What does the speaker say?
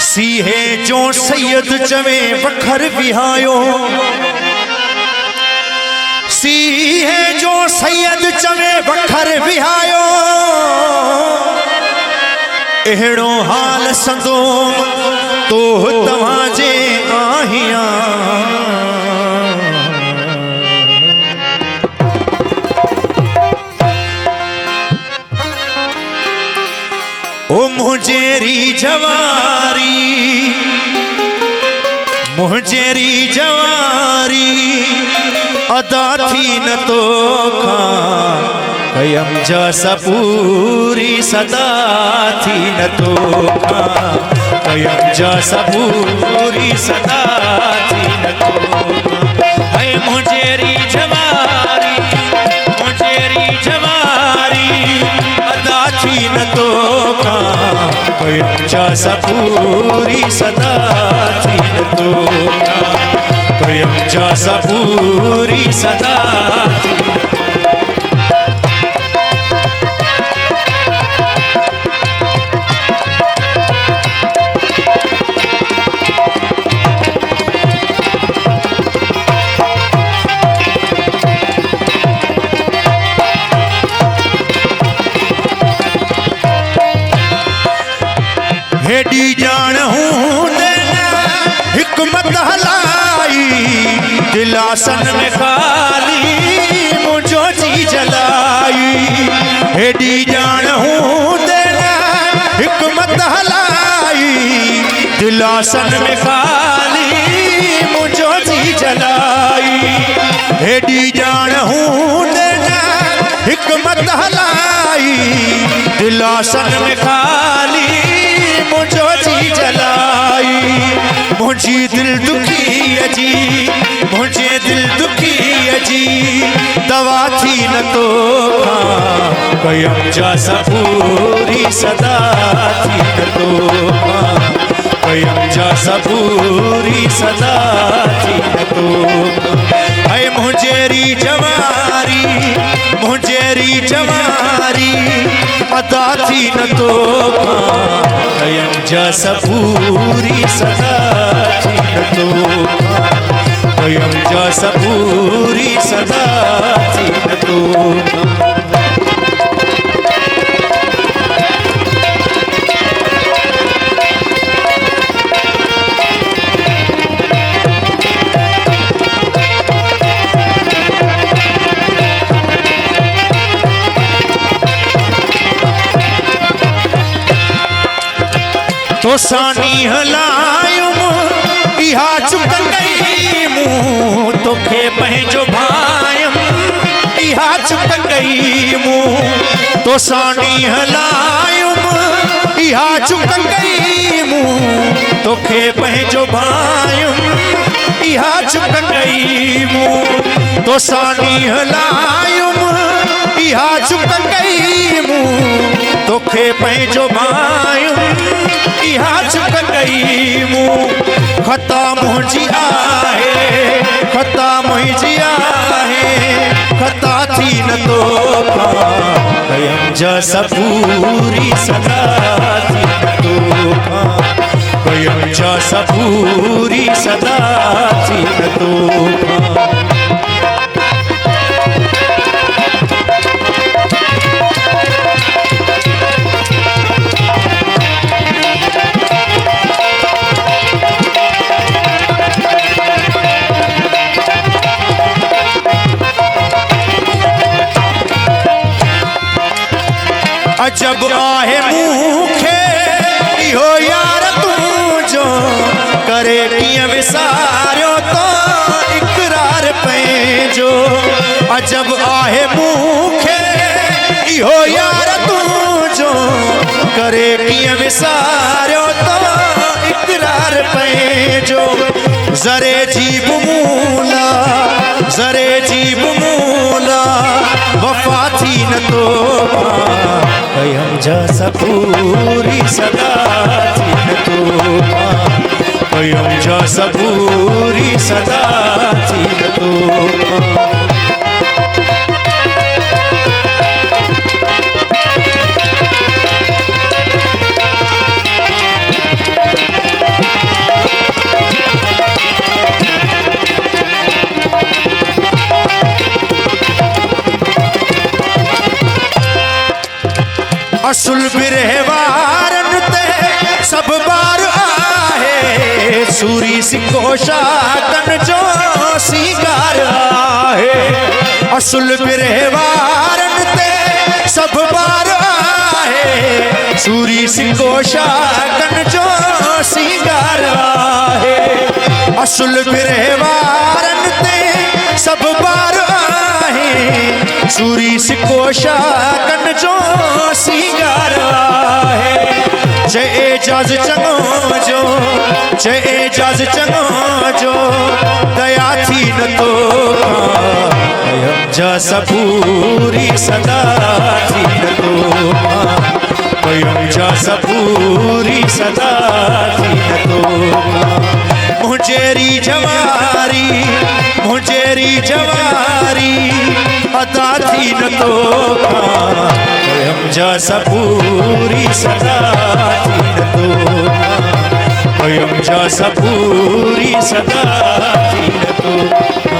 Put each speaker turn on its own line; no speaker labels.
सीहे जो सैयद चवे वखर विहायो, सीहे जो सैयद चवे वखर विहायो, एड़ो हाल संदो तो तवाजे आहिया। ओ मुझेरी जवारी, मुझेरी जवारी अदा थी न तो खा, कयम जैसा पूरी सदा थी न तो खा, कयम जैसा पूरी सदा थी न तो खा। है मुझेरी जवारी, मुझेरी जवारी अदा थी न तो खा, कयम जैसा पूरी सदा थी न तो खा, कयम जैसा पूरी सदा थी। हेडी जान हूँ देना हिकमत हलाई, दिलासन में खाली मुझो जी जलाई। हेडी जान हूँ देना हिकमत हलाई, दिलासन में खाली मुझो जी जलाई। हेडी जान हूँ देना हिकमत हलाई, दिलासन में खाली मुझो जी जलाई। मुझे दिल दुखी अजी, मुझे दिल दुखी अजी, दवा थी न तो खा, कयम जैसा पूरी सदा थी न तो खा, कयम जैसा पूरी सदा थी न तो खा। है मुझेरी जवारी, मुझेरी जवारी अदा थी न तो खा, कयम जैसा पूरी सदा थी न तो खा, कयम जैसा पूरी सदा थी न तो खा। तो सानी हलायुम इहा चुक गई मुँह, तोखे पंहिंजो भायम इहा चुक गई मुँह। तो सानी हलायुम इहा चुक गई मुँह, तोखे पंहिंजो भायम इहा चुक गई मुँह। तो सानी हलायुम इहा चुक गई मुँह, तोखे पंहिंजो भायम इहा चुक गई मुँह। खता मुंहिंजी आहे, खता मुंहिंजी आहे, खता थी न तो खा, कयम जैसा पूरी सदा थी न तो खा, कयम जैसा पूरी सदा थी न तो खा। अजब आहे मूंखे इहो यार तुंहिंजो, करे कीअं विसारियो तो इक़रार पंहिंजो। अजब आहे मूंखे इहो यार तुंहिंजो, करे कीअं विसारियो तो इकरार पंहिंजो ज़रे जी बमूला ज़रे जी बमूला वफ़ा थी न तो कयम जा सबूरी सदा थी न तो कयम जा सबूरी सदा थी न तो असुल बिरहवारन ते सब बार आहे सूरी सिको शाकन जो सीगार आहे असुल बिरहवारन ते सब बार आहे सूरी सिको शाकन जो सीगार आहे असुल बिरहवारन ते सब बार आहे सूरी सिको शाकन जो सीगार आहे चे एजाज चङो जो चे एजाज चङो जो दया थी न तो कयम जा सबूरी सदा थी न तो कयम जा सबूरी सदा थी न तो मुंहिंजेरी जवारी अदा थी न तो कयम जा सबूरी सदा थी न तो कयम जा सबूरी सदा थी न तो